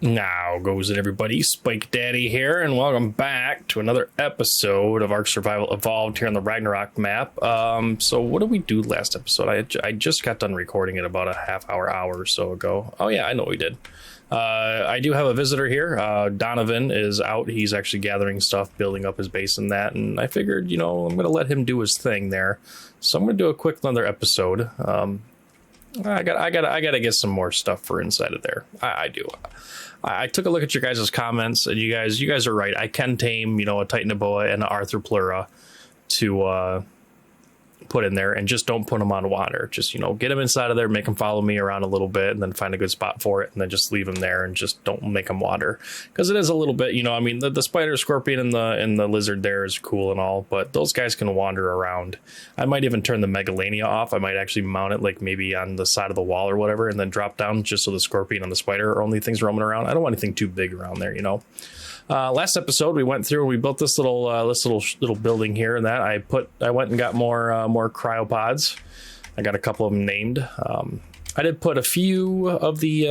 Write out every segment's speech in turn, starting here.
Now goes it, everybody. Spike Daddy here, and welcome back to another episode of ARK Survival Evolved here on the Ragnarök Map. So what did we do last episode? I just got done recording it about a hour or so ago. Oh yeah, I know we did. I do have a visitor here. Donovan is out. He's actually gathering stuff, building up his base and that, and I figured, I'm going to let him do his thing there. So I'm going to do a quick another episode. I gotta get some more stuff for inside of there. I do. I took a look at your guys' comments, and you guys are right. I can tame, a Titanoboa and an Arthropleura to put in there, and just don't put them on water. Just, get them inside of there, make them follow me around a little bit, and then find a good spot for it, and then just leave them there, and just don't make them water. Because it is a little bit, the spider, scorpion, and the lizard there is cool and all, but those guys can wander around. I might even turn the Megalania off. I might actually mount it, like, maybe on the side of the wall or whatever, and then drop down just so the scorpion and the spider are only things roaming around. I don't want anything too big around there, Last episode we went through and we built this little building here, and that I went and got more cryopods. I got a couple of them named. I did put a few of the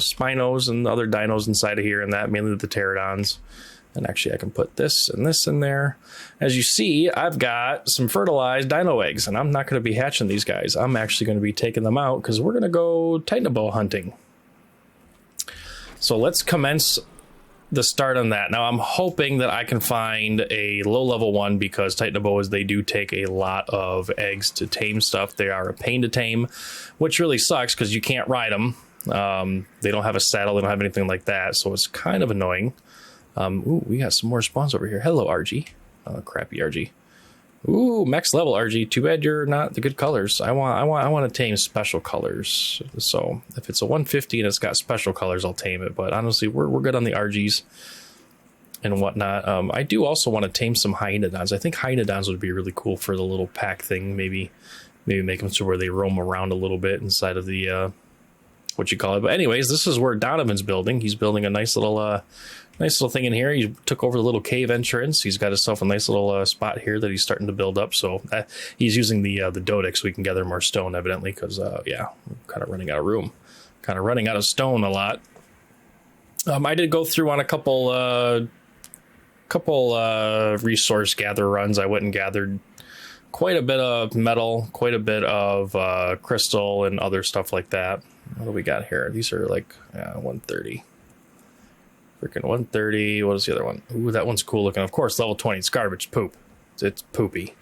Spinos and other dinos inside of here, and that mainly the pterodons. And actually I can put this and this in there. As you see, I've got some fertilized dino eggs, and I'm not going to be hatching these guys. I'm actually going to be taking them out because we're going to go Titanoboa hunting. So let's commence the start on that. Now I'm hoping that I can find a low level one, because Titanoboas, they do take a lot of eggs to tame stuff. They are a pain to tame, which really sucks because you can't ride them. They don't have a saddle, they don't have anything like that, so it's kind of annoying. Ooh, we got some more spawns over here. Hello, RG. Crappy RG. Ooh, max level RG. Too bad you're not the good colors. I want to tame special colors. So if it's a 150 and it's got special colors, I'll tame it. But honestly, we're good on the RGs and whatnot. I do also want to tame some hyenodons. I think hyenodons would be really cool for the little pack thing. Maybe make them so where they roam around a little bit inside of the what you call it. But anyways, this is where Donovan's building. He's building a nice little thing in here. He took over the little cave entrance. He's got himself a nice little spot here that he's starting to build up. So he's using the Dodic so we can gather more stone, evidently, because yeah, we're kind of running out of room, kind of running out of stone a lot. I did go through on a couple resource gather runs. I went and gathered quite a bit of metal, quite a bit of crystal and other stuff like that. What do we got here? These are like 130. Freaking 130. What is the other one? Ooh, that one's cool looking. Of course, level 20. It's garbage poop. It's poopy.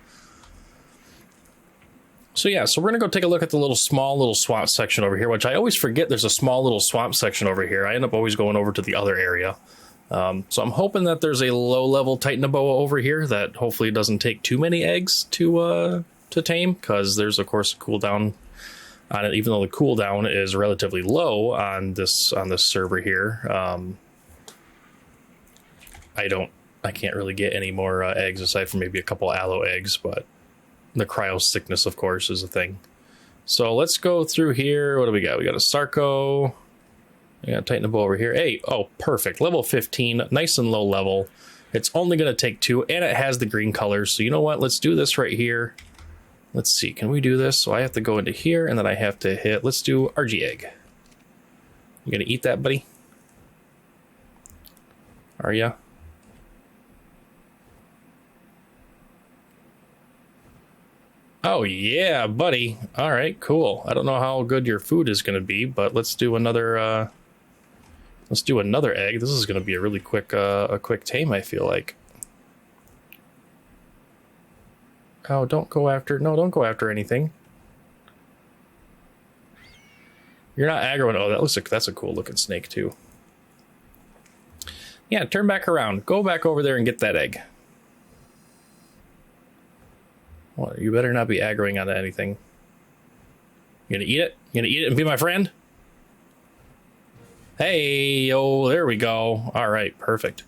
So yeah, so we're gonna go take a look at the small little swamp section over here, which I always forget there's a small little swamp section over here. I end up always going over to the other area. So I'm hoping that there's a low level Titanoboa over here that hopefully doesn't take too many eggs to tame, because there's of course a cooldown on it, even though the cooldown is relatively low on this server here. I can't really get any more eggs aside from maybe a couple aloe eggs, but the cryo sickness, of course, is a thing. So let's go through here. What do we got? We got a Sarco. We got Titanoboa over here. Hey, oh, perfect. Level 15, nice and low level. It's only going to take 2, and it has the green colors. So you know what? Let's do this right here. Let's see. Can we do this? So I have to go into here, and then I have to hit. Let's do RG egg. You going to eat that, buddy? Are ya? Oh yeah, buddy. All right, cool. I don't know how good your food is going to be, but let's do another egg. This is going to be a really quick tame, I feel like. Oh, don't go after anything. You're not aggroing. Oh, that looks like that's a cool looking snake too. Yeah, turn back around. Go back over there and get that egg. Well, you better not be aggroing onto anything. You gonna eat it? You gonna eat it and be my friend? Hey, oh, there we go. All right, perfect.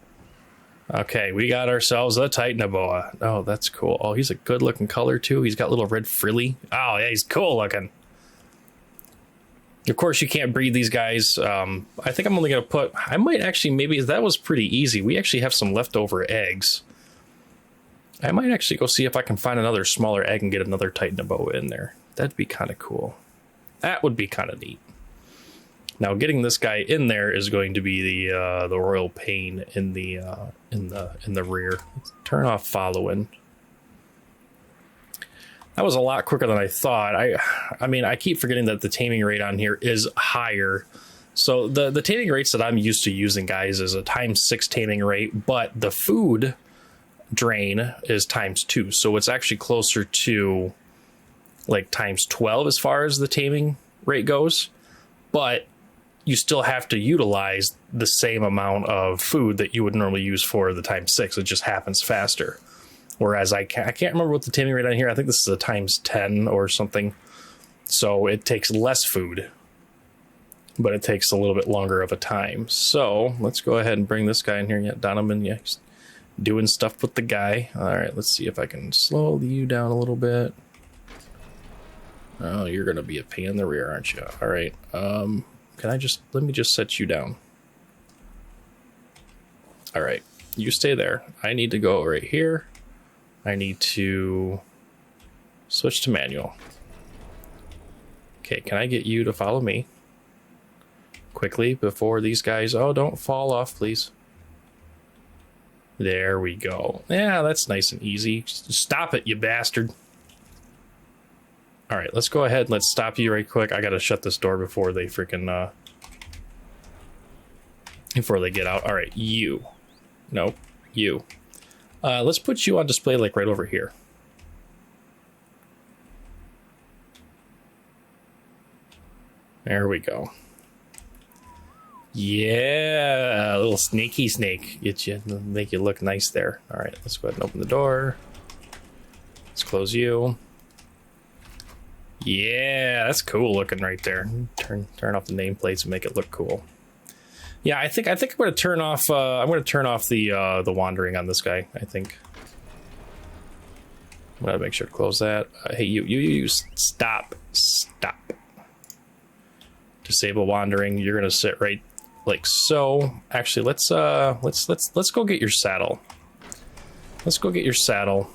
Okay, we got ourselves a Titanoboa. Oh, that's cool. Oh, he's a good looking color too. He's got little red frilly. Oh, yeah, he's cool looking. Of course, you can't breed these guys. I think I'm only gonna put, I might actually, maybe that was pretty easy. We actually have some leftover eggs. I might actually go see if I can find another smaller egg and get another Titanoboa in there. That'd be kind of cool. That would be kind of neat. Now, getting this guy in there is going to be the royal pain in the rear. Let's turn off following. That was a lot quicker than I thought. I mean, I keep forgetting that the taming rate on here is higher. So the taming rates that I'm used to using, guys, is a ×6 taming rate, but the food drain is ×2. So it's actually closer to like ×12 as far as the taming rate goes. But you still have to utilize the same amount of food that you would normally use for the ×6. It just happens faster. Whereas I can't remember what the taming rate on here. I think this is a ×10 or something. So it takes less food, but it takes a little bit longer of a time. So let's go ahead and bring this guy in here. Yeah, Donovan, yeah, he's doing stuff with the guy. All right, let's see if I can slow you down a little bit. Oh, you're going to be a pain in the rear, aren't you? All right. Let me just set you down. All right, you stay there. I need to go right here. I need to switch to manual. Okay, can I get you to follow me quickly before these guys? Oh, don't fall off, please. There we go. Yeah, that's nice and easy. Stop it, you bastard. All right, let's go ahead. Let's stop you right quick. I got to shut this door before they freaking, before they get out. All right, you. Nope, you. Let's put you on display, like right over here. There we go. Yeah, a little snaky snake. Get you, make you look nice there. All right, let's go ahead and open the door. Let's close you. Yeah, that's cool looking right there. Turn off the nameplates and make it look cool. Yeah, I think I'm going to turn off. The wandering on this guy. I think I'm going to make sure to close that. Hey, you stop. Disable wandering. You're going to sit right like so. Actually, let's go get your saddle. Let's go get your saddle.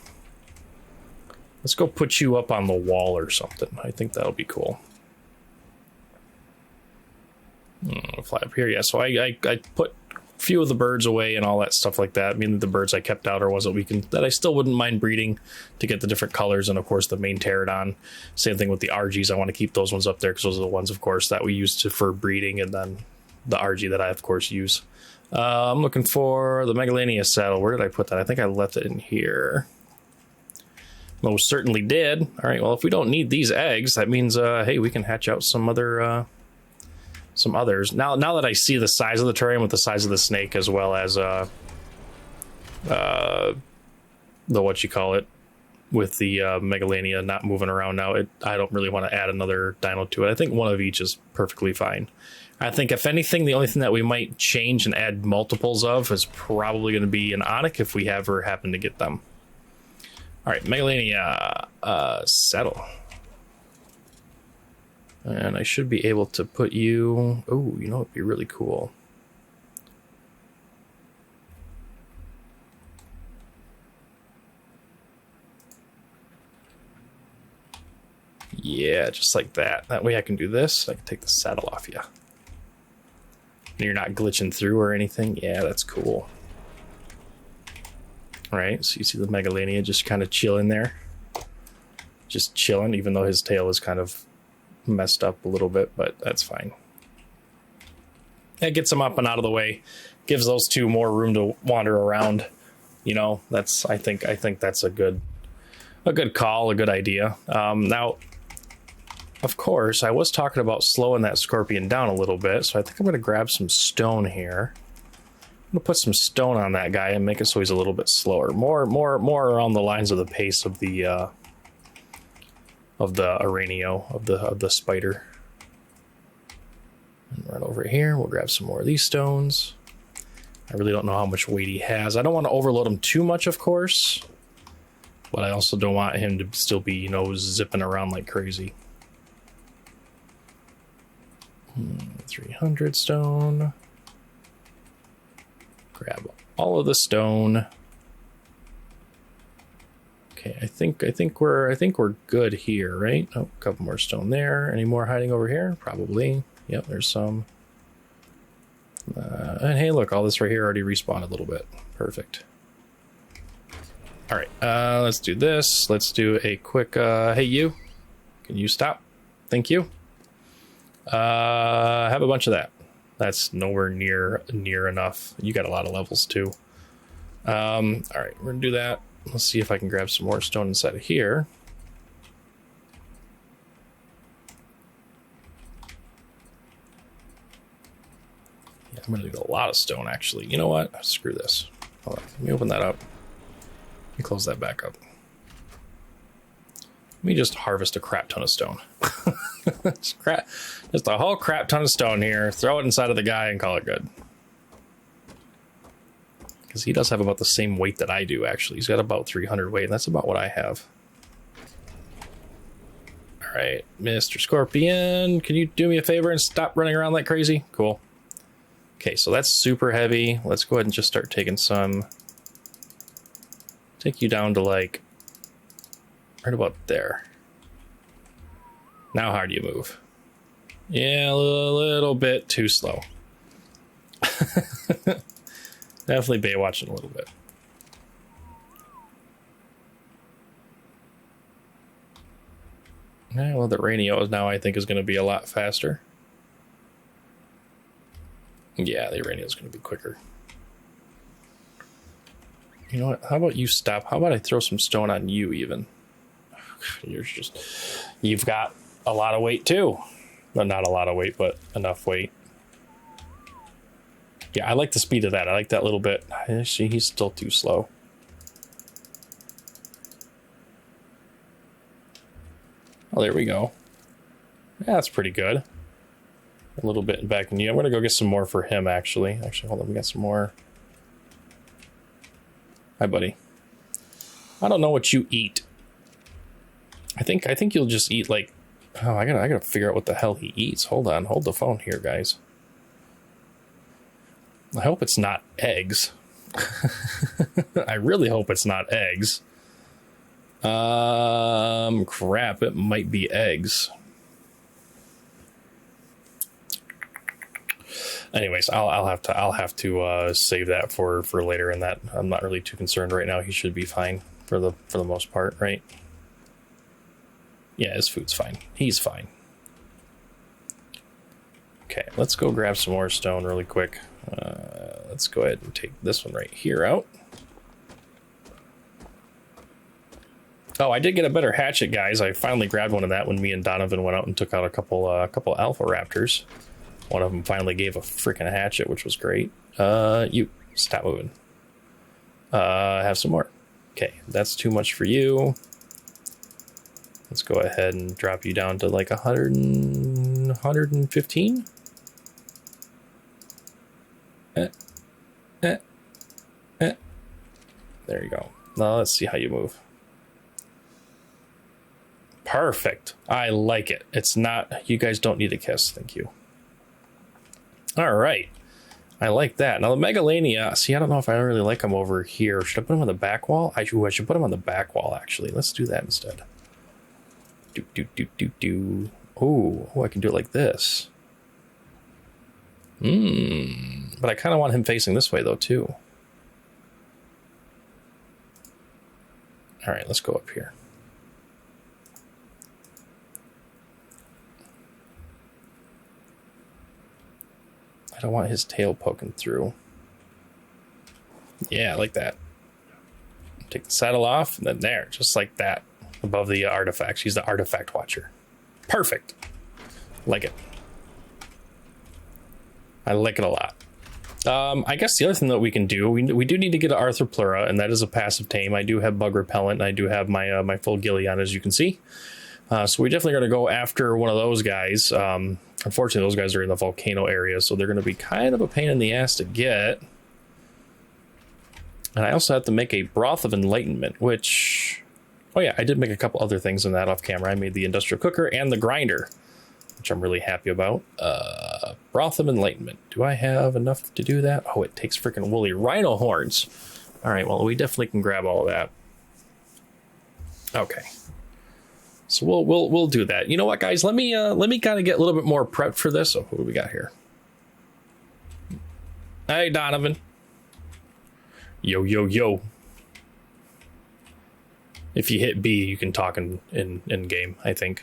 Let's go put you up on the wall or something. I think that'll be cool. Fly up here. Yeah, so I put a few of the birds away and all that stuff like that. I mean, the birds I kept out are ones that I still wouldn't mind breeding to get the different colors, and of course the main pterodon. Same thing with the RGs. I want to keep those ones up there because those are the ones, of course, that we use for breeding, and then the RG that I, of course, use. I'm looking for the Megalania saddle. Where did I put that? I think I left it in here. Most certainly did. All right, well, if we don't need these eggs, that means, hey, we can hatch out some others. Now that I see the size of the terrarium with the size of the snake, as well as the with the Megalania not moving around now, I don't really want to add another dino to it. I think one of each is perfectly fine. I think, if anything, the only thing that we might change and add multiples of is probably going to be an Onyx if we ever happen to get them. All right, Megalania, settle. And I should be able to put you... Oh, you know, it'd be really cool. Yeah, just like that. That way I can do this. I can take the saddle off you. And you're not glitching through or anything. Yeah, that's cool. All right, so you see the Megalania just kind of chilling there. Just chilling, even though his tail is kind of messed up a little bit, but that's fine. That gets them up and out of the way, gives those two more room to wander around. You know, that's I think that's a good call, a good idea. Now, of course, I was talking about slowing that scorpion down a little bit, so I think I'm going to grab some stone here. I'm going to put some stone on that guy and make it so he's a little bit slower, more around the lines of the pace of the Aranio, of the spider. And right over here, we'll grab some more of these stones. I really don't know how much weight he has. I don't want to overload him too much, of course, but I also don't want him to still be, you know, zipping around like crazy. 300 stone. Grab all of the stone. Okay, I think we're good here, right? Oh, a couple more stone there. Any more hiding over here? Probably. Yep, there's some. And hey, look, all this right here already respawned a little bit. Perfect. All right, let's do this. Let's do a quick, hey, you. Can you stop? Thank you. Have a bunch of that. That's nowhere near enough. You got a lot of levels too. All right, we're gonna do that. Let's see if I can grab some more stone inside of here. Yeah, I'm gonna need a lot of stone actually. You know what? Screw this. Hold on. Let me open that up. Let me close that back up. Let me just harvest a crap ton of stone. Just a whole crap ton of stone here. Throw it inside of the guy and call it good. Because he does have about the same weight that I do, actually. He's got about 300 weight, and that's about what I have. All right, Mr. Scorpion, can you do me a favor and stop running around like crazy? Cool. Okay, so that's super heavy. Let's go ahead and just start taking some. Take you down to like right about there. Now how do you move? Yeah, a little bit too slow. Definitely Baywatching a little bit. Yeah, well, the Rainio now I think is going to be a lot faster. Yeah, the Rainio is going to be quicker. You know what? How about you stop? How about I throw some stone on you even? You've got a lot of weight too. Well, not a lot of weight, but enough weight. Yeah, I like the speed of that. I like that little bit. Actually, he's still too slow. Oh, there we go. Yeah, that's pretty good. A little bit back in you. I'm going to go get some more for him, actually. Actually, hold on. We got some more. Hi, buddy. I don't know what you eat. I think you'll just eat like... Oh, I gotta figure out what the hell he eats. Hold on. Hold the phone here, guys. I hope it's not eggs. I really hope it's not eggs. Crap, it might be eggs. Anyways, I'll have to save that for later. And that I'm not really too concerned right now. He should be fine for the most part, right? Yeah, his food's fine. He's fine. Okay, let's go grab some more stone really quick. Let's go ahead and take this one right here out. Oh, I did get a better hatchet, guys. I finally grabbed one of that when me and Donovan went out and took out a couple alpha raptors. One of them finally gave a freaking hatchet, which was great. You stop moving. Have some more. Okay, that's too much for you. Let's go ahead and drop you down to like 115. There you go. Now let's see how you move. Perfect. I like it. It's not, you guys don't need a kiss. Thank you. All right. I like that. Now the Megalania, see, I don't know if I really like them over here. Should I put them on the back wall? I should put them on the back wall, actually. Let's do that instead. Oh, I can do it like this. But I kind of want him facing this way, though, too. All right, let's go up here. I don't want his tail poking through. Yeah, like that. Take the saddle off, and then there, just like that. Above the artifacts. He's the artifact watcher. Perfect. Like it. I like it a lot. I guess the other thing that we can do, we do need to get an Arthropleura, and that is a passive tame. I do have bug repellent, and I do have my my full ghillie on, as you can see. So we definitely going to go after one of those guys. Unfortunately, those guys are in the volcano area, so they're going to be kind of a pain in the ass to get. And I also have to make a Broth of Enlightenment, which... Oh yeah, I did make a couple other things in that off camera. I made the industrial cooker and the grinder, which I'm really happy about. Broth of Enlightenment. Do I have enough to do that? Oh, it takes freaking woolly rhino horns. All right, well, we definitely can grab all of that. Okay. So we'll do that. You know what, guys? Let me kind of get a little bit more prepped for this. So what do we got here? Hey, Donovan. Yo, yo, yo. If you hit B, you can talk in game, I think.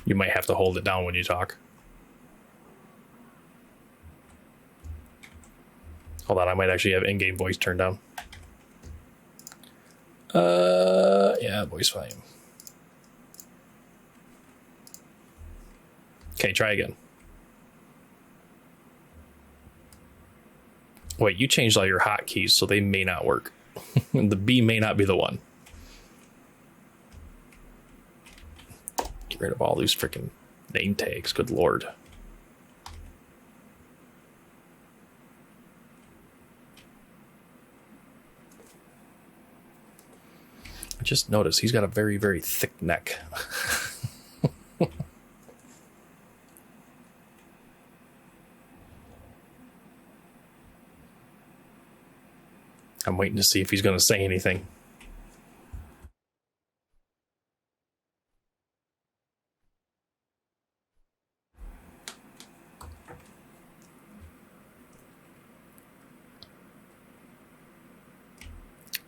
You might have to hold it down when you talk. Hold on, I might actually have in-game voice turned down. Yeah, voice volume. Okay, try again. Wait, you changed all your hotkeys, so they may not work. The B may not be the one. Get rid of all these freaking name tags, good lord. I just noticed he's got a very, very thick neck. I'm waiting to see if he's going to say anything.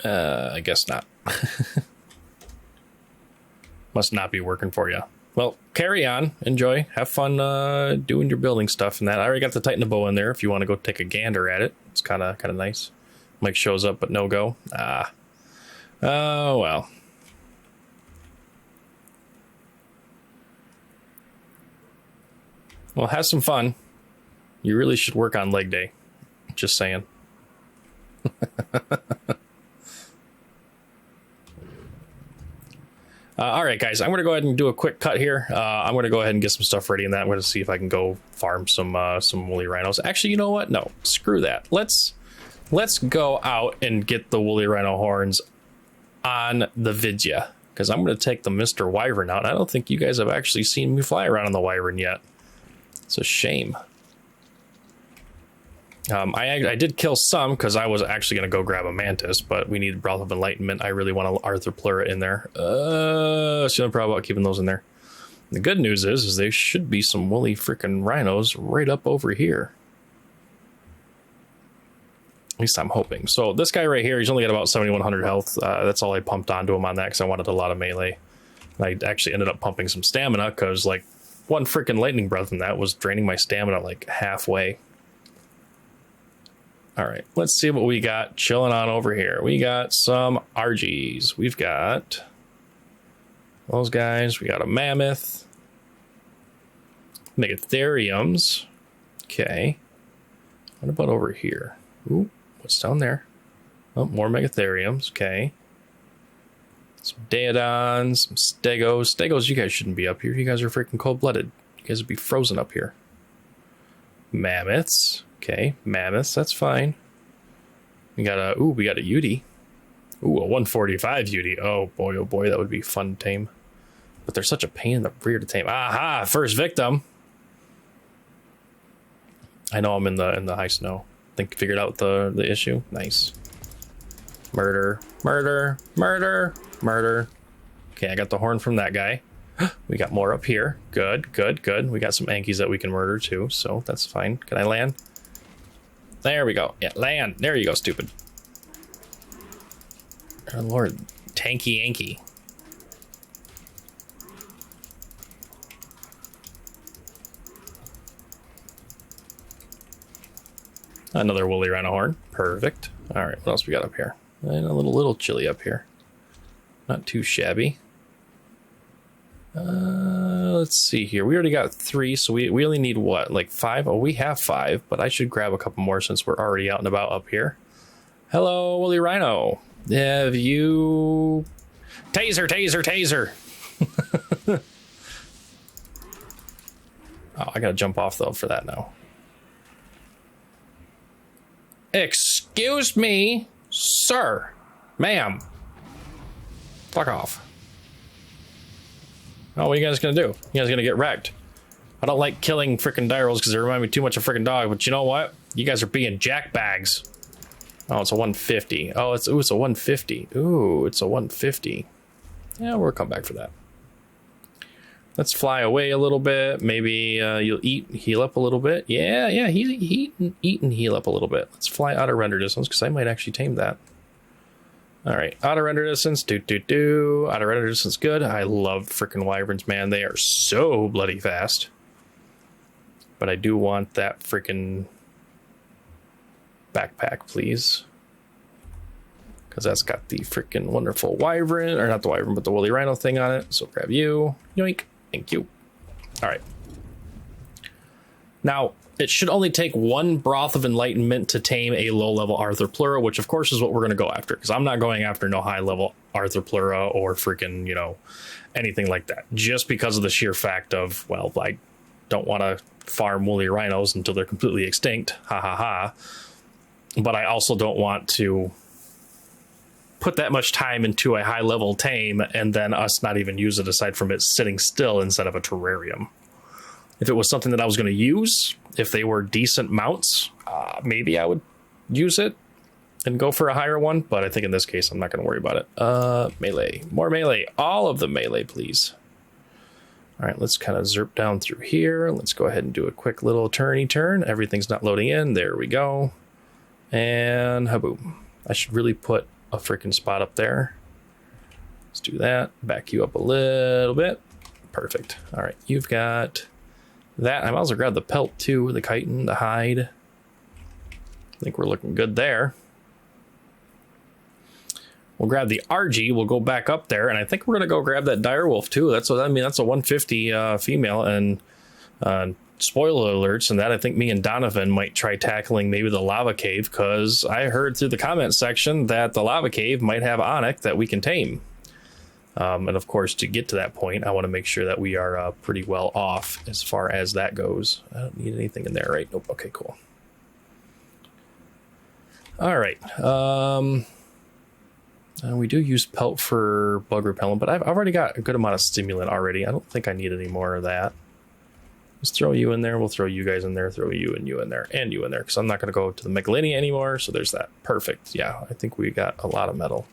I guess not. Must not be working for you. Well, carry on. Enjoy. Have fun doing your building stuff and that. I already got the Titanoboa in there if you want to go take a gander at it. It's kind of nice. Mike shows up, but no go. Oh, well. Well, have some fun. You really should work on leg day. Just saying. All right, guys, I'm going to go ahead and do a quick cut here. I'm going to go ahead and get some stuff ready in that. I'm going to see if I can go farm some woolly rhinos. Actually, you know what? No, screw that. Let's go out and get the woolly rhino horns on the Vidya, because I'm going to take the Mr. Wyvern out. I don't think you guys have actually seen me fly around on the Wyvern yet. It's a shame. I did kill some because I was actually going to go grab a Mantis, but we need Broth of Enlightenment. I really want to Arthur Plura in there. That's the only problem about keeping those in there. The good news is there should be some woolly freaking rhinos right up over here. At least I'm hoping. So this guy right here, he's only got about 7,100 health. That's all I pumped onto him on that because I wanted a lot of melee. I actually ended up pumping some stamina because like one freaking lightning breath in that was draining my stamina like halfway. All right, let's see what we got chilling on over here. We got some RGs. We've got those guys. We got a mammoth. Megatheriums. Okay. What about over here? Ooh, what's down there? Oh, more Megatheriums. Okay. Some Daedons, some Stegos. Stegos, you guys shouldn't be up here. You guys are freaking cold-blooded. You guys would be frozen up here. Mammoths. Okay, mammoths, that's fine. We got a Yudi. Ooh, a 145 Yudi. Oh boy, that would be fun to tame. But they're such a pain in the rear to tame. Aha, first victim. I know I'm in the high snow. Think figured out the issue. Nice. Murder. Okay, I got the horn from that guy. We got more up here. Good. We got some Ankies that we can murder too, so that's fine. Can I land? There we go. Yeah, land. There you go, stupid. Oh, Lord. Tanky Yankee. Another woolly rhino horn. Perfect. All right, what else we got up here? And a little chilly up here. Not too shabby. Let's see here. We already got 3, so we only need what, like 5? Oh, we have 5, but I should grab a couple more since we're already out and about up here. Hello, woolly rhino. Have you... Taser! Oh, I gotta jump off though for that now. Excuse me, sir, ma'am. Fuck off. Oh, what are you guys gonna do? You guys gonna get wrecked. I don't like killing frickin' direwolves because they remind me too much of frickin' dog, but you know what? You guys are being jackbags. Oh, it's a 150. Oh, it's a 150. Ooh, it's a 150. Yeah, we'll come back for that. Let's fly away a little bit. Maybe you'll heal up a little bit. Yeah, eat and heal up a little bit. Let's fly out of render distance because I might actually tame that. All right, out of render distance. Out of render distance, good. I love freaking wyverns, man. They are so bloody fast. But I do want that freaking backpack, please. Because that's got the freaking wonderful wyvern, or not the wyvern, but the woolly rhino thing on it. So grab you. Yoink. Thank you. All right. Now, it should only take one Broth of Enlightenment to tame a low-level Arthropleura, which, of course, is what we're going to go after. Because I'm not going after no high-level Arthropleura or freaking, you know, anything like that. Just because of the sheer fact of, well, I don't want to farm woolly rhinos until they're completely extinct. Ha, ha, ha. But I also don't want to put that much time into a high level tame and then us not even use it aside from it sitting still instead of a terrarium. If it was something that I was going to use, if they were decent mounts, maybe I would use it and go for a higher one. But I think in this case, I'm not going to worry about it. Melee, more melee, all of the melee, please. All right, let's kind of zerp down through here. Let's go ahead and do a quick little turn. Everything's not loading in. There we go. And haboom. I should really put a freaking spot up there. Let's do that. Back you up a little bit. Perfect. All right, you've got that. I might as well grab the pelt too, the chitin, the hide. I think we're looking good there. We'll grab the RG. We'll go back up there, and I think we're gonna go grab that direwolf too. That's what I mean. That's a 150 female, and spoiler alerts, and that I think me and Donovan might try tackling maybe the lava cave, because I heard through the comment section that the lava cave might have Onyx that we can tame. And of course, to get to that point, I want to make sure that we are pretty well off as far as that goes. I don't need anything in there, right? Nope. Okay, cool. All right. We do use pelt for bug repellent, but I've already got a good amount of stimulant already. I don't think I need any more of that. Let's throw you in there. We'll throw you guys in there, throw you and you in there, and you in there, because I'm not going to go to the Megalini anymore. So there's that. Perfect. Yeah, I think we got a lot of metal.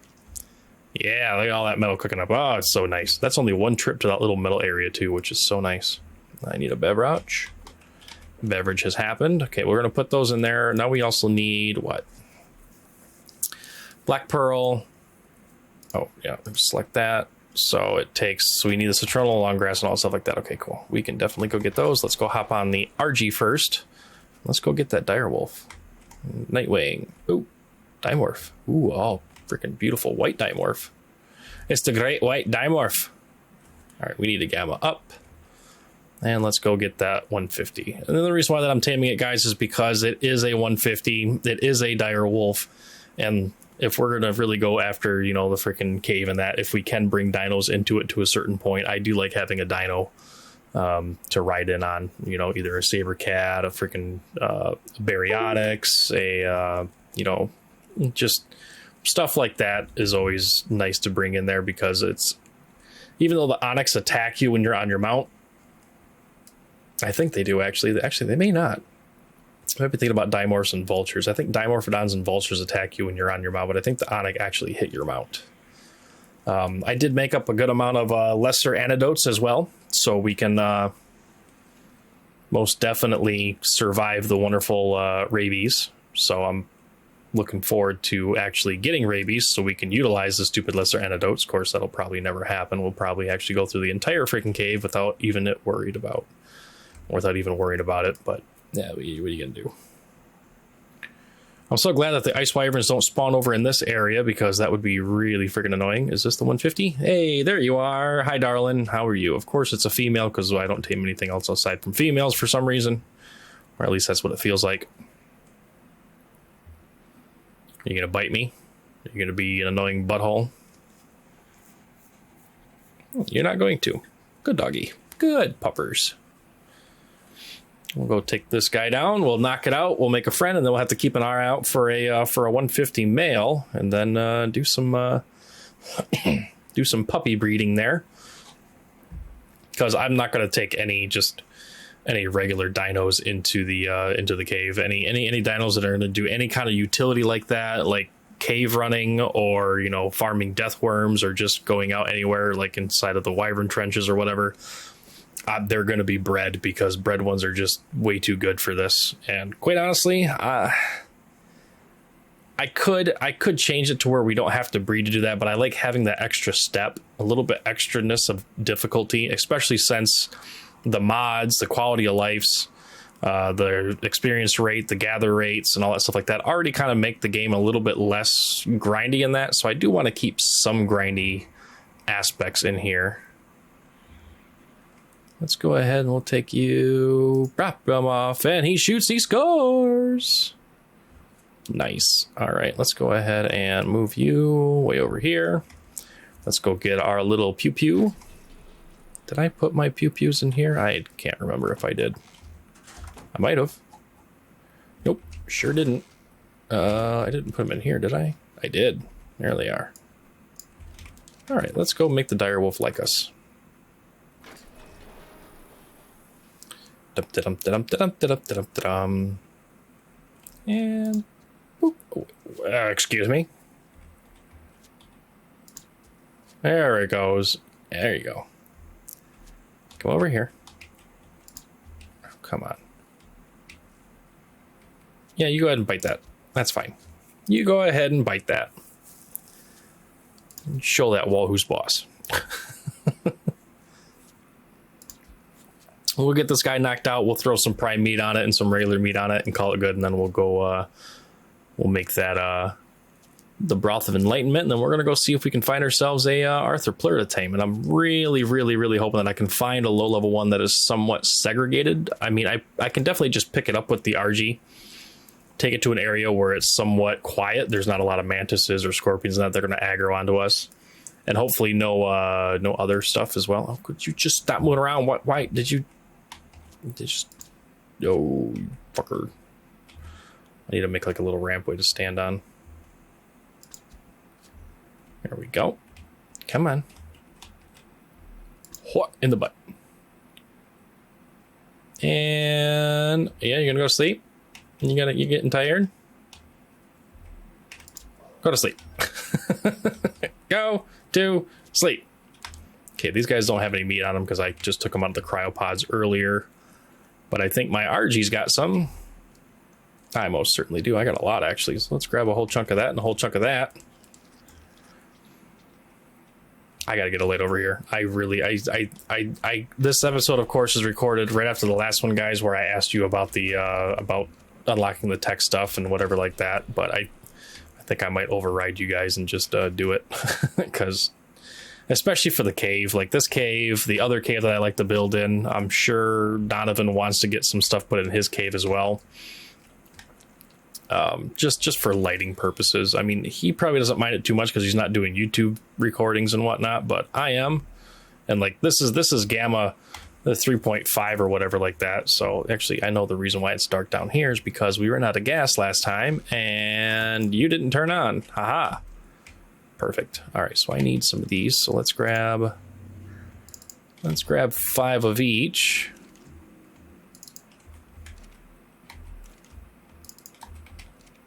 Yeah, look at all that metal cooking up. Oh, it's so nice. That's only one trip to that little metal area, too, which is so nice. I need a beverage. Beverage has happened. Okay, we're going to put those in there. Now we also need what? Black Pearl. Oh, yeah, select that. So it takes, so we need the citronal, long grass, and all stuff like that. Okay, cool. We can definitely go get those. Let's go hop on the RG first. Let's go get that direwolf. Nightwing. Ooh, dimorph. Ooh, all freaking beautiful white dimorph. It's the great white dimorph. All right, we need a gamma up. And let's go get that 150. And then the reason why that I'm taming it, guys, is because it is a 150. It is a direwolf. And if we're going to really go after, you know, the freaking cave and that, if we can bring dinos into it to a certain point, I do like having a dino to ride in on, you know, either a saber cat, a freaking baryonyx, you know, just stuff like that is always nice to bring in there, because it's, even though the onyx attack you when you're on your mount, I think they do actually. They may not. I might be thinking about dimorphs and vultures. I think dimorphodons and vultures attack you when you're on your mount, but I think the onyx actually hit your mount. I did make up a good amount of lesser antidotes as well, so we can most definitely survive the wonderful rabies. So I'm looking forward to actually getting rabies so we can utilize the stupid lesser antidotes. Of course, that'll probably never happen. We'll probably actually go through the entire freaking cave without even worrying about it, but yeah, what are you going to do? I'm so glad that the ice wyverns don't spawn over in this area, because that would be really freaking annoying. Is this the 150? Hey, there you are. Hi, darling. How are you? Of course, it's a female, because I don't tame anything else aside from females for some reason. Or at least that's what it feels like. Are you going to bite me? Are you going to be an annoying butthole? You're not going to. Good doggy. Good puppers. We'll go take this guy down. We'll knock it out. We'll make a friend, and then we'll have to keep an eye out for a 150 male, and then do some do some puppy breeding there. Because I'm not going to take any regular dinos into the cave. Any dinos that are going to do any kind of utility like that, like cave running or, you know, farming death worms or just going out anywhere like inside of the wyvern trenches or whatever, they're going to be bred, because bred ones are just way too good for this. And quite honestly, I could change it to where we don't have to breed to do that, but I like having that extra step, a little bit extraness of difficulty, especially since the mods, the quality of lives, the experience rate, the gather rates, and all that stuff like that already kind of make the game a little bit less grindy in that. So I do want to keep some grindy aspects in here. Let's go ahead and we'll take you, drop him off, and he shoots, he scores. Nice. All right, let's go ahead and move you way over here. Let's go get our little pew pew. Did I put my pew pews in here? I can't remember if I did. I might have. Nope, sure didn't. I didn't put them in here, did I? I did. There they are. All right, let's go make the dire wolf like us. And excuse me. There it goes. There you go. Come over here. Oh, come on. Yeah, you go ahead and bite that. That's fine. You go ahead and bite that. Show that wall who's boss. We'll get this guy knocked out. We'll throw some prime meat on it and some regular meat on it and call it good. And then we'll go, we'll make that the Broth of Enlightenment. And then we're going to go see if we can find ourselves a Arthur Plur to tame. And I'm really, really, really hoping that I can find a low-level one that is somewhat segregated. I mean, I can definitely just pick it up with the RG, take it to an area where it's somewhat quiet. There's not a lot of mantises or scorpions that they're going to aggro onto us. And hopefully no other stuff as well. Oh, could you just stop moving around? Why did you... Oh, fucker. I need to make like a little rampway to stand on. There we go. Come on. What in the butt? And yeah, you're gonna go to sleep. You're getting tired. Go to sleep. Go to sleep. Okay, these guys don't have any meat on them because I just took them out of the cryopods earlier. But I think my RG's got some. I most certainly do. I got a lot, actually. So let's grab a whole chunk of that and a whole chunk of that. I got to get a lid over here. This episode, of course, is recorded right after the last one, guys, where I asked you about the, about unlocking the tech stuff and whatever like that. But I think I might override you guys and just do it. Because... especially for the cave, like this cave, the other cave that I like to build in, I'm sure Donovan wants to get some stuff put in his cave as well. Just for lighting purposes. I mean, he probably doesn't mind it too much because he's not doing YouTube recordings and whatnot, but I am. And like, this is Gamma, the 3.5 or whatever like that. So actually, I know the reason why it's dark down here is because we ran out of gas last time and you didn't turn on. Haha. Perfect. All right, so I need some of these. So let's grab 5 of each.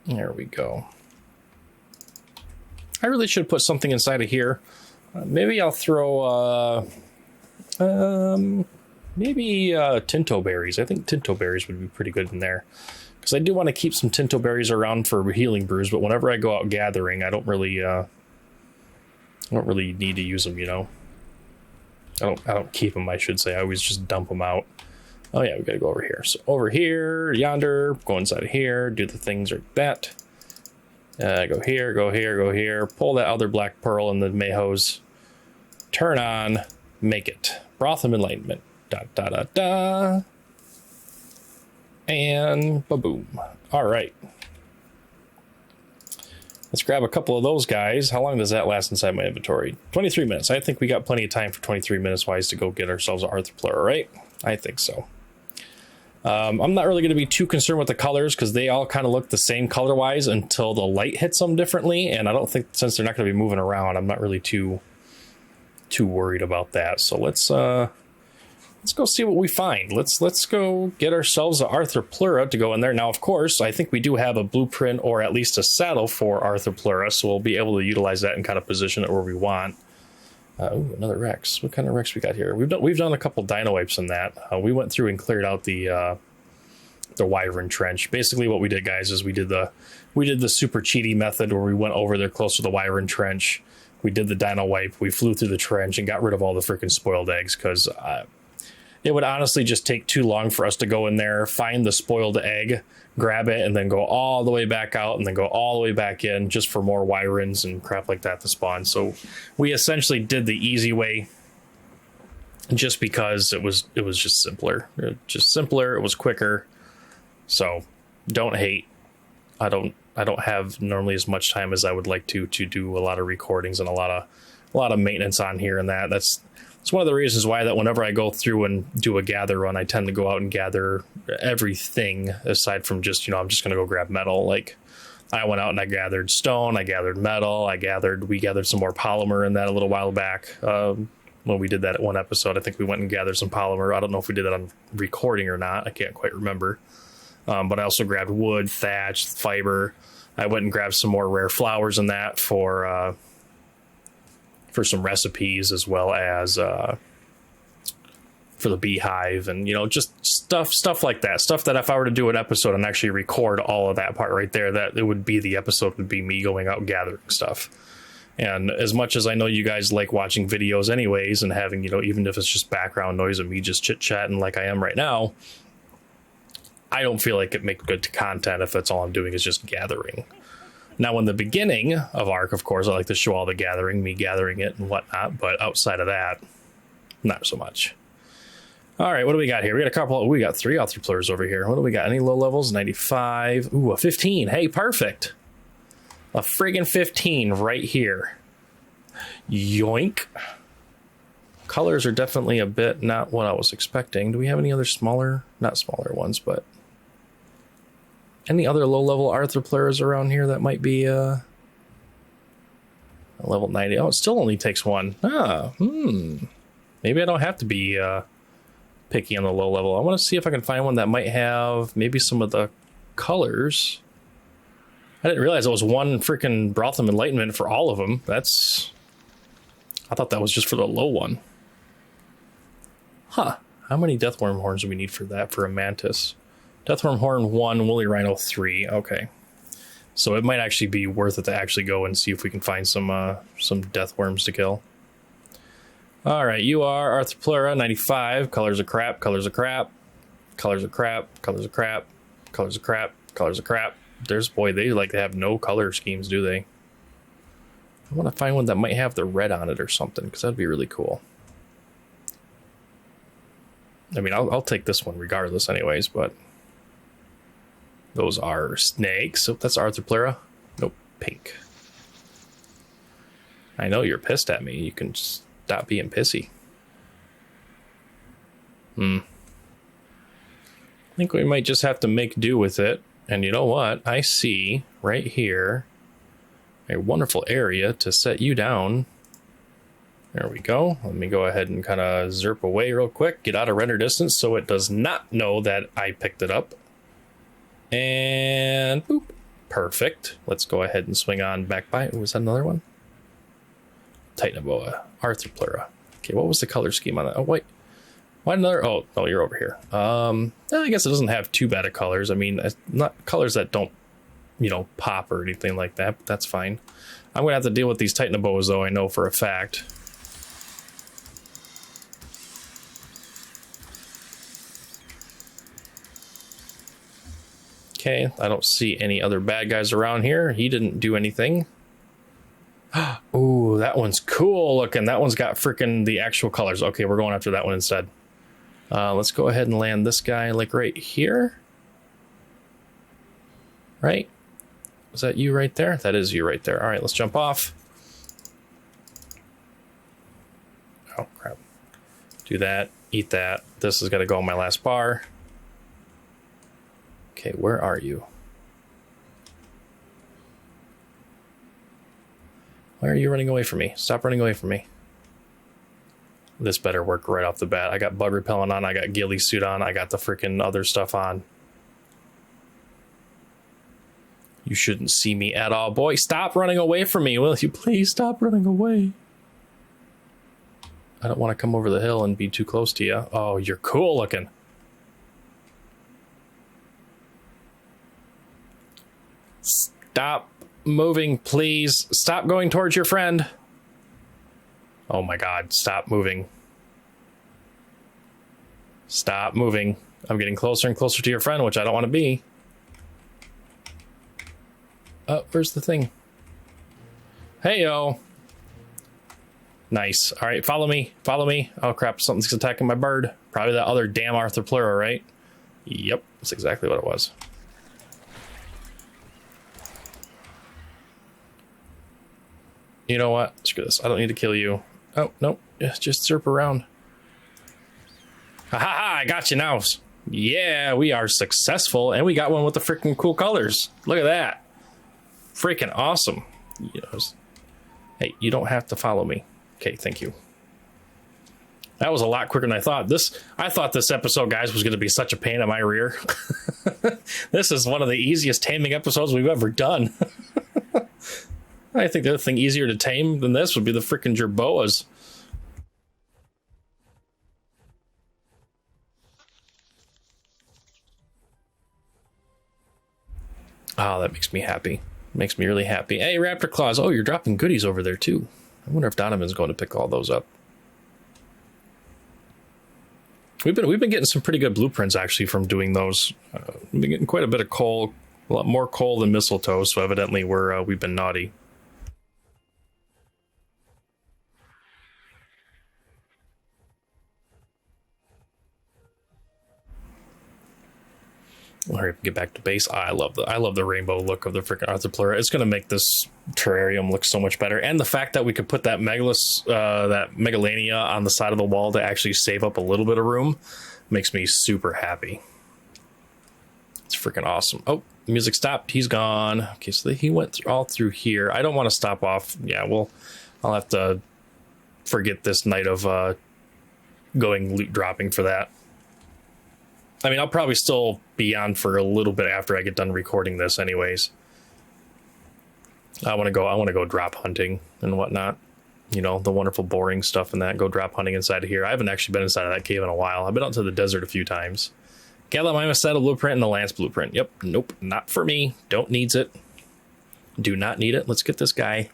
There we go. I really should put something inside of here. Maybe I'll throw maybe Tinto berries. I think Tinto berries would be pretty good in there. Because I do want to keep some Tinto berries around for healing brews, but whenever I go out gathering, I don't really need to use them, you know. I don't keep them, I should say. I always just dump them out. Oh yeah, we gotta go over here. So over here, yonder, go inside of here, do the things like that. Go here, go here, go here. Pull that other black pearl in the mayhoes. Turn on, make it. Broth of Enlightenment. Da da da da. And ba-boom. All right. Let's grab a couple of those guys. How long does that last inside my inventory? 23 minutes. I think we got plenty of time for 23 minutes wise to go get ourselves an Arthur Plur, right? I think so. I'm not really going to be too concerned with the colors because they all kind of look the same color wise until the light hits them differently. And I don't think, since they're not going to be moving around, I'm not really too worried about that. So let's let's go see what we find. Let's go get ourselves an Arthropleura to go in there. Now, of course, I think we do have a blueprint or at least a saddle for Arthropleura, so we'll be able to utilize that and kind of position it where we want. Ooh, another Rex. What kind of Rex we got here? We've done a couple dino wipes in that. We went through and cleared out the Wyvern Trench. Basically, what we did, guys, is we did the super cheaty method where we went over there close to the Wyvern Trench. We did the dino wipe. We flew through the trench and got rid of all the freaking spoiled eggs because it would honestly just take too long for us to go in there, find the spoiled egg, grab it, and then go all the way back out and then go all the way back in just for more Wyrens and crap like that to spawn. So we essentially did the easy way just because it was just simpler. It was quicker. So don't hate. I don't have normally as much time as I would like to do a lot of recordings and a lot of maintenance on here and that. It's one of the reasons why that whenever I go through and do a gather run, I tend to go out and gather everything aside from just, I'm just going to go grab metal. Like I went out and I gathered stone, I gathered metal, we gathered some more polymer in that a little while back. When we did that at one episode, I think we went and gathered some polymer. I don't know if we did that on recording or not. I can't quite remember. But I also grabbed wood, thatch, fiber. I went and grabbed some more rare flowers in that for some recipes, as well as for the beehive, and just stuff like that. Stuff that if I were to do an episode and actually record all of that part right there, that it would be the episode would be me going out gathering stuff. And as much as I know you guys like watching videos anyways, and having even if it's just background noise of me just chit chatting like I am right now, I don't feel like it makes good content if that's all I'm doing is just gathering. Now, in the beginning of ARK, of course, I like to show all the gathering, me gathering it and whatnot, but outside of that, not so much. All right, what do we got here? We got 3 Arthropleurs over here. What do we got? Any low levels? 95. Ooh, a 15. Hey, perfect. A friggin' 15 right here. Yoink. Colors are definitely a bit not what I was expecting. Do we have any other not smaller ones, but any other low-level Arthropleuras around here that might be a level 90? Oh, it still only takes one. Maybe I don't have to be picky on the low level. I want to see if I can find one that might have maybe some of the colors. I didn't realize it was one freaking Broth of Enlightenment for all of them. I thought that was just for the low one. Huh. How many Deathworm Horns do we need for that for a Mantis? Deathworm Horn 1, Woolly Rhino 3. Okay. So it might actually be worth it to actually go and see if we can find some Deathworms to kill. Alright, you are Arthropleura 95. Colors of crap, colors of crap. Colors of crap, colors of crap. Colors of crap, colors of crap. They like to have no color schemes, do they? I want to find one that might have the red on it or something, because that'd be really cool. I mean, I'll take this one regardless anyways, but those are snakes. So that's Arthropleura. Nope, pink. I know you're pissed at me. You can stop being pissy. I think we might just have to make do with it. And you know what? I see right here a wonderful area to set you down. There we go. Let me go ahead and kind of zerp away real quick. Get out of render distance so it does not know that I picked it up. And boop. Perfect. Let's go ahead and swing on back by. Was that another one? Titanoboa. Arthropleura. Okay, what was the color scheme on that? Oh, wait. Why another? Oh, no, you're over here. I guess it doesn't have too bad of colors. I mean, not colors that don't, pop or anything like that, but that's fine. I'm going to have to deal with these Titanoboas, though, I know for a fact. Okay, I don't see any other bad guys around here. He didn't do anything. Ooh, that one's cool looking. That one's got freaking the actual colors. Okay, we're going after that one instead. Let's go ahead and land this guy like right here. Right? Is that you right there? That is you right there. All right, let's jump off. Oh, crap. Do that. Eat that. This is going to go on my last bar. Okay, where are you? Why are you running away from me? Stop running away from me. This better work right off the bat. I got bug repellent on. I got ghillie suit on. I got the freaking other stuff on. You shouldn't see me at all. Boy, stop running away from me. Will you please stop running away? I don't want to come over the hill and be too close to you. Oh, you're cool looking. Stop moving, please. Stop going towards your friend. Oh my God, stop moving. Stop moving. I'm getting closer and closer to your friend, which I don't want to be. Oh, where's the thing? Hey-o. Nice. All right, follow me. Follow me. Oh, crap. Something's attacking my bird. Probably that other damn Arthropleura, right? Yep, that's exactly what it was. You know what? Screw this. I don't need to kill you. Oh, nope. Just zerp around. Ha ha ha! I got you now. Yeah, we are successful. And we got one with the freaking cool colors. Look at that. Freaking awesome. You know, hey, you don't have to follow me. Okay, thank you. That was a lot quicker than I thought. I thought this episode, guys, was going to be such a pain in my rear. This is one of the easiest taming episodes we've ever done. I think the other thing easier to tame than this would be the freaking jerboas. Oh, that makes me happy. Makes me really happy. Hey, Raptor Claws. Oh, you're dropping goodies over there, too. I wonder if Donovan's going to pick all those up. We've been getting some pretty good blueprints, actually, from doing those. We've been getting quite a bit of coal. A lot more coal than mistletoe, so evidently we've been naughty. We'll hurry up and get back to base. I love the rainbow look of the freaking Arthropleura. It's going to make this terrarium look so much better. And the fact that we could put that Megalania on the side of the wall to actually save up a little bit of room makes me super happy. It's freaking awesome. Oh, the music stopped. He's gone. Okay, so he went all through here. I don't want to stop off. Yeah, well, I'll have to forget this night of going loot dropping for that. I mean, I'll probably still be on for a little bit after I get done recording this anyways. I want to go drop hunting and whatnot. You know, the wonderful boring stuff and that. Go drop hunting inside of here. I haven't actually been inside of that cave in a while. I've been out to the desert a few times. Gallimimus Saddle Blueprint and the Lance Blueprint. Yep, nope, not for me. Don't needs it. Do not need it. Let's get this guy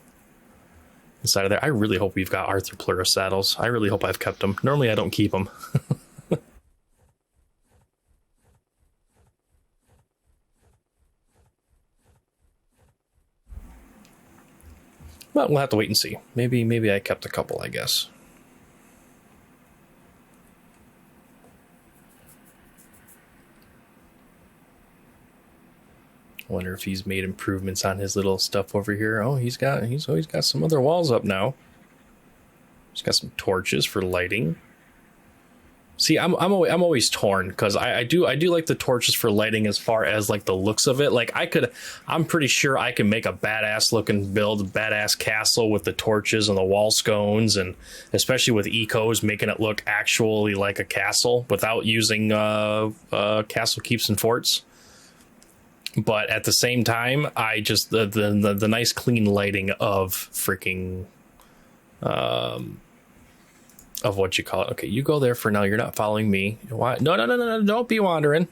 inside of there. I really hope we've got Arthropleura saddles. I really hope I've kept them. Normally I don't keep them. But we'll have to wait and see. Maybe I kept a couple, I guess. I wonder if he's made improvements on his little stuff over here. Oh, he's always got some other walls up now. He's got some torches for lighting. See, I'm always torn because I do like the torches for lighting as far as like the looks of it. Like I'm pretty sure I can make a badass looking build, a badass castle with the torches and the wall scones, and especially with ecos making it look actually like a castle without using castle keeps and forts. But at the same time, I just the nice clean lighting of freaking of what you call it. Okay, you go there for now. You're not following me. No, don't be wandering.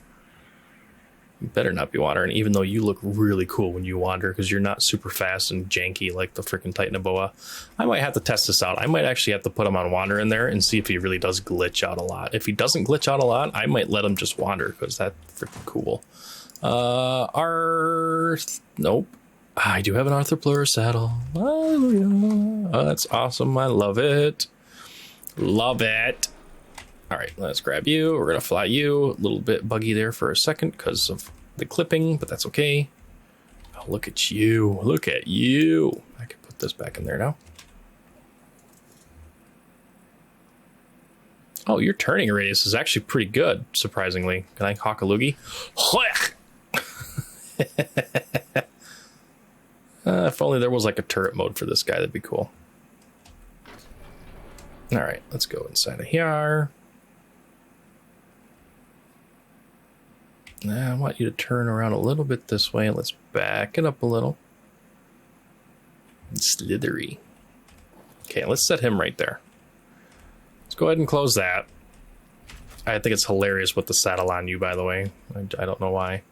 You better not be wandering, even though you look really cool when you wander because you're not super fast and janky like the freaking Titanoboa. I might have to test this out. I might actually have to put him on wander in there and see if he really does glitch out a lot. If he doesn't glitch out a lot, I might let him just wander because that's freaking cool. Nope. I do have an Arthropleura saddle. Hallelujah. Oh, that's awesome. I love it. Love it. All right, let's grab you. We're going to fly you. A little bit buggy there for a second because of the clipping, but that's okay. Oh, look at you. Look at you. I can put this back in there now. Oh, your turning radius is actually pretty good, surprisingly. Can I hawk a loogie? If only there was like a turret mode for this guy, that'd be cool. All right, let's go inside of here. Now I want you to turn around a little bit this way, and let's back it up a little. Slithery. Okay, let's set him right there. Let's go ahead and close that. I think it's hilarious with the saddle on you, by the way. I don't know why.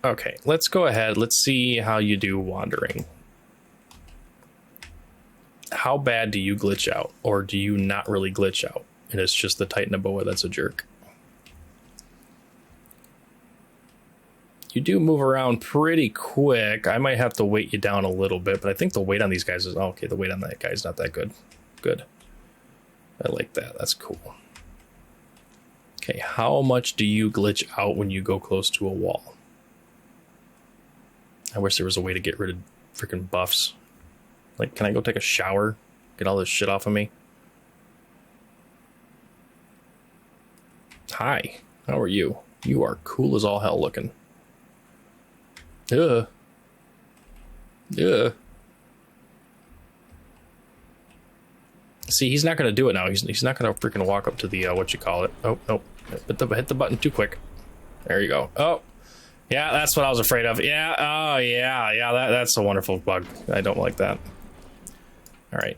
Okay, let's go ahead. Let's see how you do wandering. How bad do you glitch out? Or do you not really glitch out? And it's just the Titanoboa that's a jerk. You do move around pretty quick. I might have to weight you down a little bit, but I think the weight on these guys is... Oh, okay, the weight on that guy is not that good. Good. I like that. That's cool. Okay, how much do you glitch out when you go close to a wall? I wish there was a way to get rid of freaking buffs. Like, can I go take a shower? Get all this shit off of me? Hi, how are you? You are cool as all hell looking. Ugh. Ugh. See, he's not going to do it now. He's not going to freaking walk up to the, what you call it. Oh, nope. Hit the button too quick. There you go. Oh, yeah, that's what I was afraid of. Yeah, oh, yeah, that's a wonderful bug. I don't like that. All right.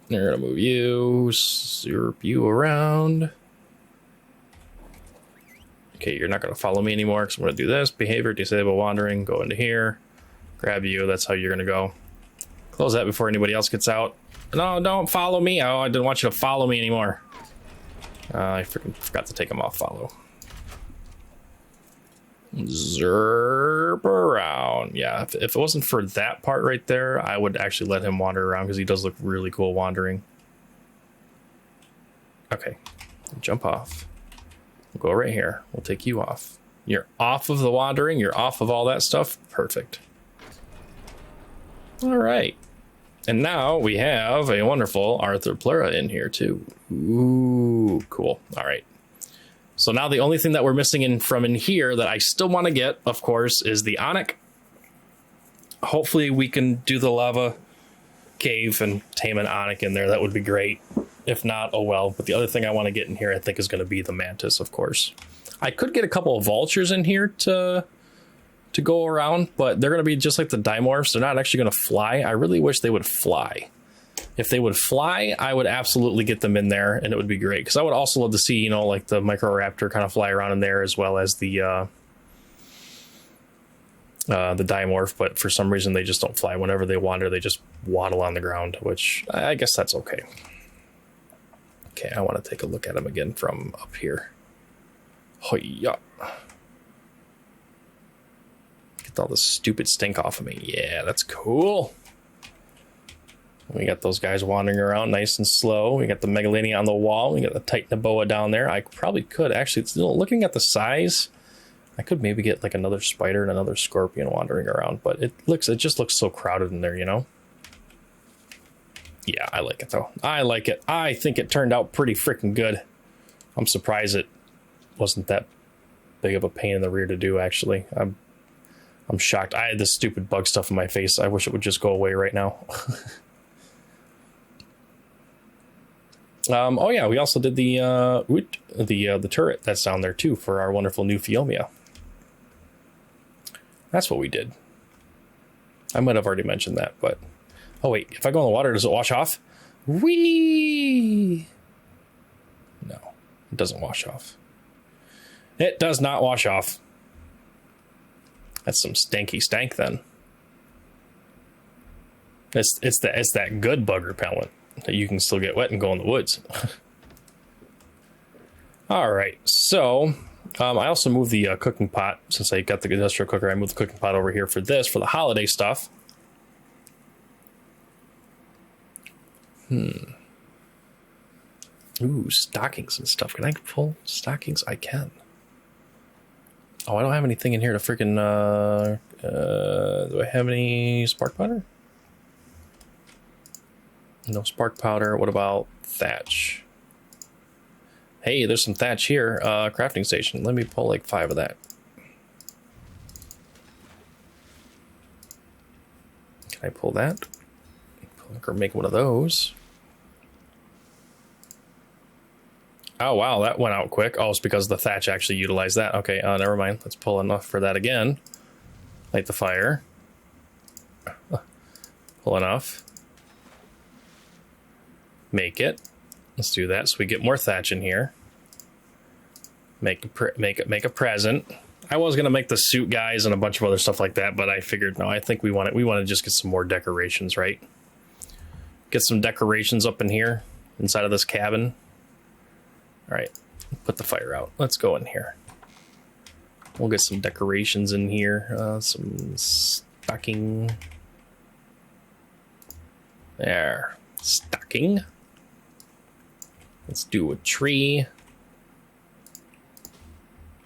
They're going to move you, slurp you around. Okay, you're not going to follow me anymore because I'm going to do this. Behavior, disable wandering, go into here. Grab you, that's how you're going to go. Close that before anybody else gets out. No, don't follow me. Oh, I didn't want you to follow me anymore. I freaking forgot to take him off follow. Zerp around. Yeah, if it wasn't for that part right there, I would actually let him wander around because he does look really cool wandering. Okay, jump off. We'll go right here. We'll take you off. You're off of the wandering. You're off of all that stuff. Perfect. All right. And now we have a wonderful Arthroplura in here too. Ooh, cool. All right. So now the only thing that we're missing in here that I still want to get, of course, is the Onyx. Hopefully we can do the lava cave and tame an Onyx in there. That would be great. If not, oh well. But the other thing I want to get in here, I think, is going to be the Mantis, of course. I could get a couple of vultures in here to go around, but they're going to be just like the dimorphs. They're not actually going to fly. I really wish they would fly. If they would fly, I would absolutely get them in there, and it would be great. Because I would also love to see, you know, like the Microraptor kind of fly around in there, as well as the dimorph. But for some reason, they just don't fly. Whenever they wander, they just waddle on the ground, which I guess that's okay. Okay, I want to take a look at them again from up here. Hoya. Get all this stupid stink off of me. Yeah, that's cool. We got those guys wandering around nice and slow. We got the Megalania on the wall. We got the Titanoboa down there. I probably could actually, looking at the size, I could maybe get like another spider and another scorpion wandering around, but it just looks so crowded in there, you know? Yeah, I like it though. I like it. I think it turned out pretty freaking good. I'm surprised it wasn't that big of a pain in the rear to do, actually. I'm shocked. I had this stupid bug stuff in my face. I wish it would just go away right now. Oh yeah, we also did the turret that's down there too for our wonderful new Phiomia. That's what we did. I might have already mentioned that, but oh wait, if I go in the water, does it wash off? Whee! No, it doesn't wash off. It does not wash off. That's some stanky stank then. It's that good bug repellent that you can still get wet and go in the woods. All right, so I also moved the cooking pot. Since I got the industrial cooker, I moved the cooking pot over here for the holiday stuff. Ooh, stockings and stuff. Can I pull stockings? I can. Oh, I don't have anything in here to freaking, do I have any spark powder? No spark powder. What about thatch? Hey, there's some thatch here. Crafting station. Let me pull like 5 of that. Can I pull that? Or make one of those. Oh, wow, that went out quick. Oh, it's because the thatch actually utilized that. Okay, never mind. Let's pull enough for that again. Light the fire. Pull enough. Make it. Let's do that so we get more thatch in here. Make a present. I was gonna make the suit guys and a bunch of other stuff like that, but I figured no. I think we want to just get some more decorations, right? Get some decorations up in here inside of this cabin. All right, put the fire out. Let's go in here. We'll get some decorations in here. Some stocking. There, stocking. Let's do a tree.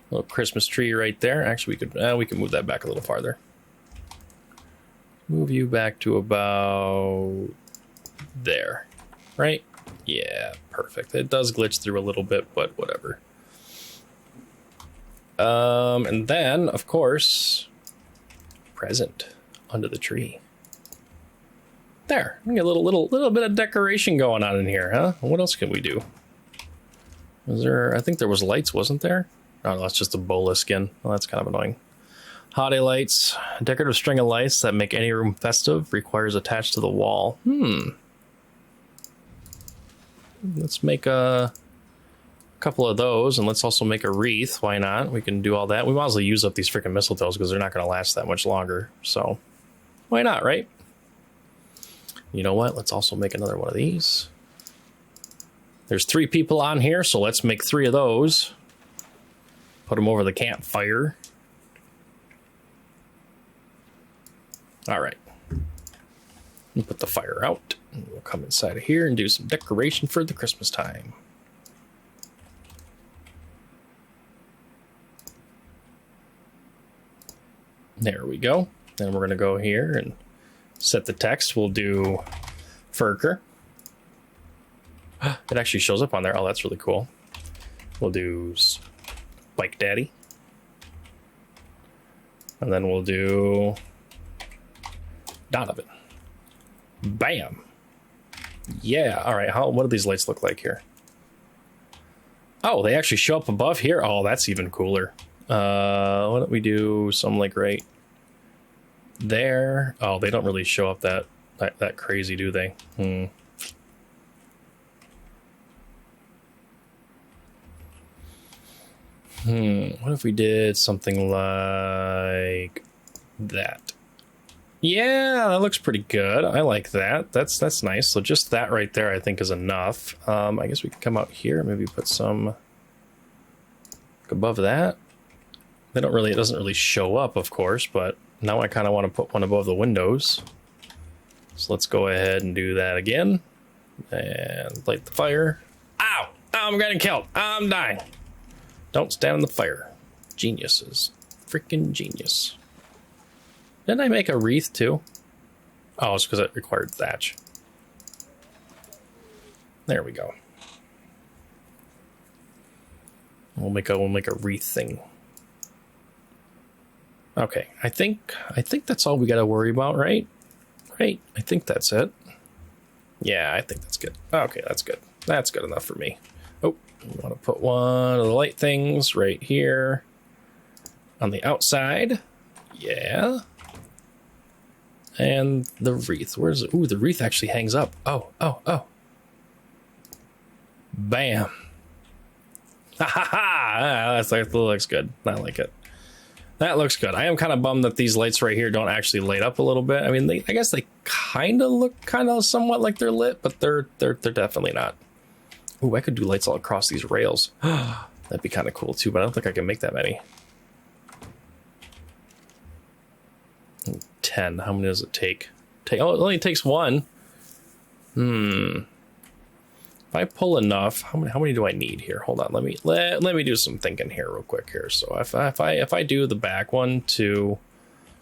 Little Christmas tree right there. Actually, we could move that back a little farther. Move you back to about there, right? Yeah, perfect. It does glitch through a little bit, but whatever. And then, of course, present under the tree. There, we get a little bit of decoration going on in here, huh? What else can we do? Was there? I think there was lights, wasn't there? Oh, that's just a bola skin. Well, that's kind of annoying. Holiday lights, a decorative string of lights that make any room festive, requires attached to the wall. Let's make a couple of those, and let's also make a wreath. Why not? We can do all that. We might as well use up these freaking mistletoes because they're not going to last that much longer. So why not, right? You know what? Let's also make another one of these. There's 3 people on here, so let's make 3 of those. Put them over the campfire. All right. We'll put the fire out. And we'll come inside of here and do some decoration for the Christmas time. There we go. Then we're going to go here and set the text. We'll do Furker. It actually shows up on there. Oh, that's really cool. We'll do Spike Daddy. And then we'll do Donovan. Bam. Yeah. All right. What do these lights look like here? Oh, they actually show up above here. Oh, that's even cooler. Why don't we do some like right there? Oh, they don't really show up that crazy, do they? What if we did something like that? Yeah, that looks pretty good. I like that. That's nice. So just that right there, I think, is enough. I guess we can come out here, maybe put some above that. It doesn't really show up, of course, but now I kind of want to put one above the windows. So let's go ahead and do that again. And light the fire. Ow! I'm getting killed. I'm dying. Don't stand in the fire. Geniuses. Freaking genius. Didn't I make a wreath too? Oh, it's because it required thatch. There we go. We'll make a wreath thing. Okay, I think that's all we got to worry about, right? Right, I think that's it. Yeah, I think that's good. Okay, that's good. That's good enough for me. Oh, I want to put one of the light things right here on the outside. Yeah. And the wreath. Where's it? Ooh, the wreath actually hangs up. Oh. Bam. Ha ha ha! That looks good. I like it. That looks good. I am kind of bummed that these lights right here don't actually light up a little bit. I mean, I guess they kind of look somewhat like they're lit, but they're definitely not. Ooh, I could do lights all across these rails. That'd be kind of cool too, but I don't think I can make that many. 10. How many does it take? Oh, it only takes 1. If I pull enough, how many do I need here? Hold on, let me do some thinking here real quick here. So if I do the back 1, 2,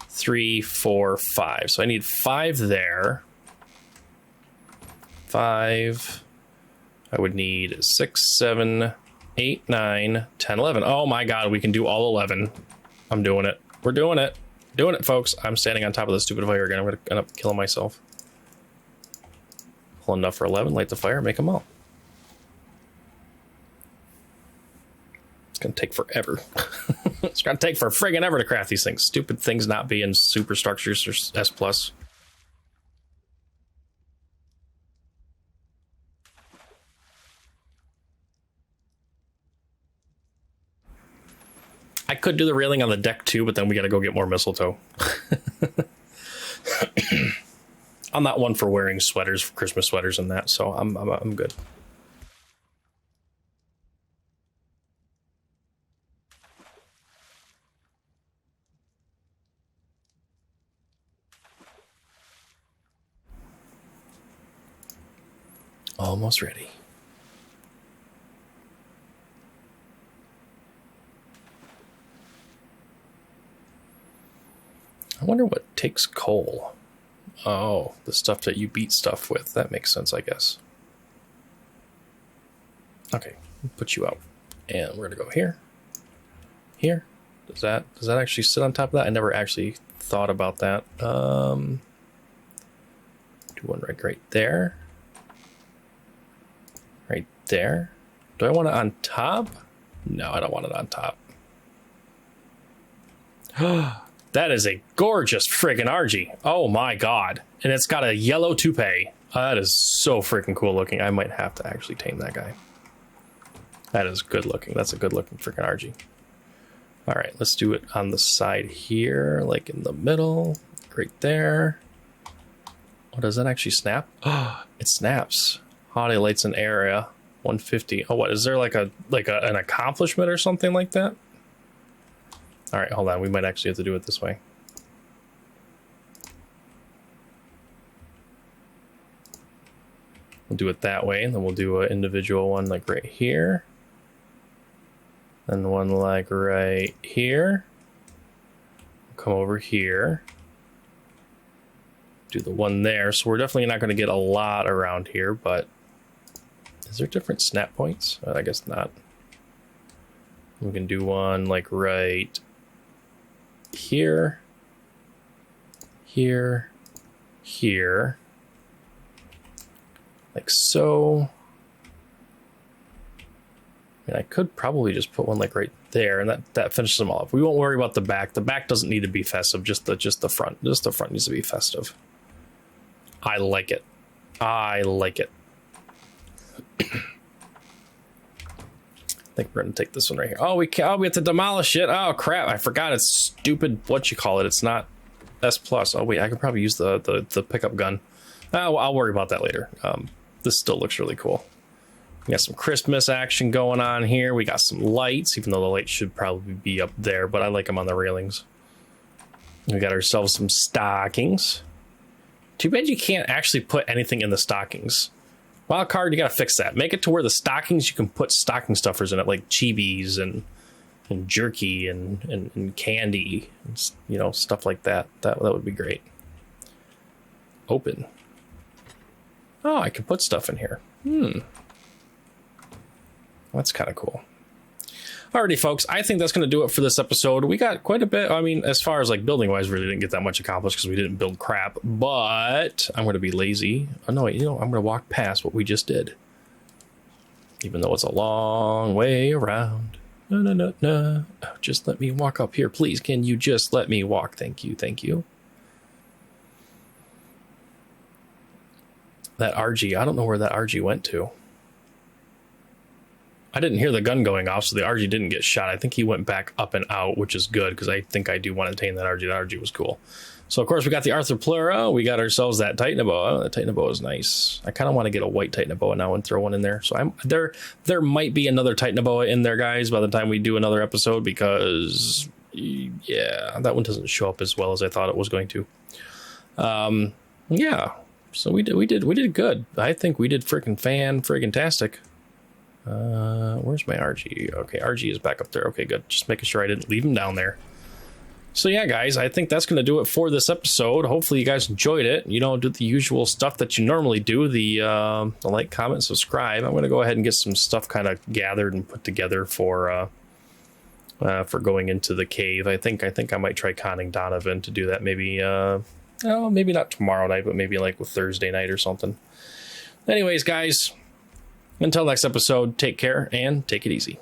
3, 4, 5. So I need 5 there. 5. I would need 6, 7, 8, 9, 10, 11. Oh my god, we can do all 11. I'm doing it. We're doing it. Doing it, folks. I'm standing on top of the stupid fire again. I'm gonna end up killing myself. Pull enough for 11, light the fire, make them all. It's going to take forever. It's going to take for friggin' ever to craft these things. Stupid things not being superstructures or S+. I could do the railing on the deck too, but then we got to go get more mistletoe. I'm not one for wearing sweaters, Christmas sweaters and that, so I'm good. Almost ready. I wonder what takes coal. Oh, the stuff that you beat stuff with. That makes sense, I guess. Okay, put you out. And we're gonna go here. Here. Does that actually sit on top of that? I never actually thought about that. Do one right there. Right there. Do I want it on top? No, I don't want it on top. That is a gorgeous friggin' RG. Oh my god. And it's got a yellow toupee. That is so freaking cool looking. I might have to actually tame that guy. That is good looking. That's a good looking freaking RG. All right, let's do it on the side here, like in the middle, right there. Oh, does that actually snap? Oh, it snaps. Holiday lights in area, 150. Oh, what is there like an accomplishment or something like that? All right, hold on. We might actually have to do it this way. We'll do it that way, and then we'll do an individual one like right here. And one like right here. Come over here. Do the one there. So we're definitely not going to get a lot around here, but is there different snap points? I guess not. We can do one like right here, here, here, like so. And I could probably just put one like right there, and that finishes them all up. We won't worry about the back. The back doesn't need to be festive. Just the front. Just the front needs to be festive. I like it. I like it. I think we're gonna take this one right here. Oh, we have to demolish it. Oh crap! I forgot. It's stupid. What you call it? It's not S+. Oh wait, I could probably use the pickup gun. Oh, I'll worry about that later. This still looks really cool. We got some Christmas action going on here. We got some lights, even though the lights should probably be up there, but I like them on the railings. We got ourselves some stockings. Too bad you can't actually put anything in the stockings. Wild card, you gotta fix that. Make it to where the stockings, you can put stocking stuffers in it, like chibis and jerky and candy, and, you know, stuff like that. That would be great. Open. Oh, I can put stuff in here. That's kind of cool. Alrighty, folks. I think that's going to do it for this episode. We got quite a bit. I mean, as far as like building wise, really didn't get that much accomplished because we didn't build crap. But I'm going to be lazy. Oh no, you know, I'm going to walk past what we just did, even though it's a long way around. No. Oh, just let me walk up here, please. Can you just let me walk? Thank you. Thank you. That RG. I don't know where that RG went to. I didn't hear the gun going off, so the RG didn't get shot. I think he went back up and out, which is good, because I think I do want to tame that RG. That RG was cool. So, of course, we got the Arthur Pleura. We got ourselves that Titanoboa. That Titanoboa is nice. I kind of want to get a white Titanoboa now and throw one in there. So there might be another Titanoboa in there, guys, by the time we do another episode, because, yeah, that one doesn't show up as well as I thought it was going to. Yeah, so we did good. I think we did friggin'-tastic. Where's my RG? Okay, RG is back up there. Okay, good. Just making sure I didn't leave him down there. So yeah, guys, I think that's going to do it for this episode. Hopefully you guys enjoyed it. You know, do the usual stuff that you normally do. The like, comment, subscribe. I'm going to go ahead and get some stuff kind of gathered and put together for going into the cave. I think I might try conning Donovan to do that. Maybe, maybe not tomorrow night, but maybe like Thursday night or something. Anyways, guys, until next episode, take care and take it easy.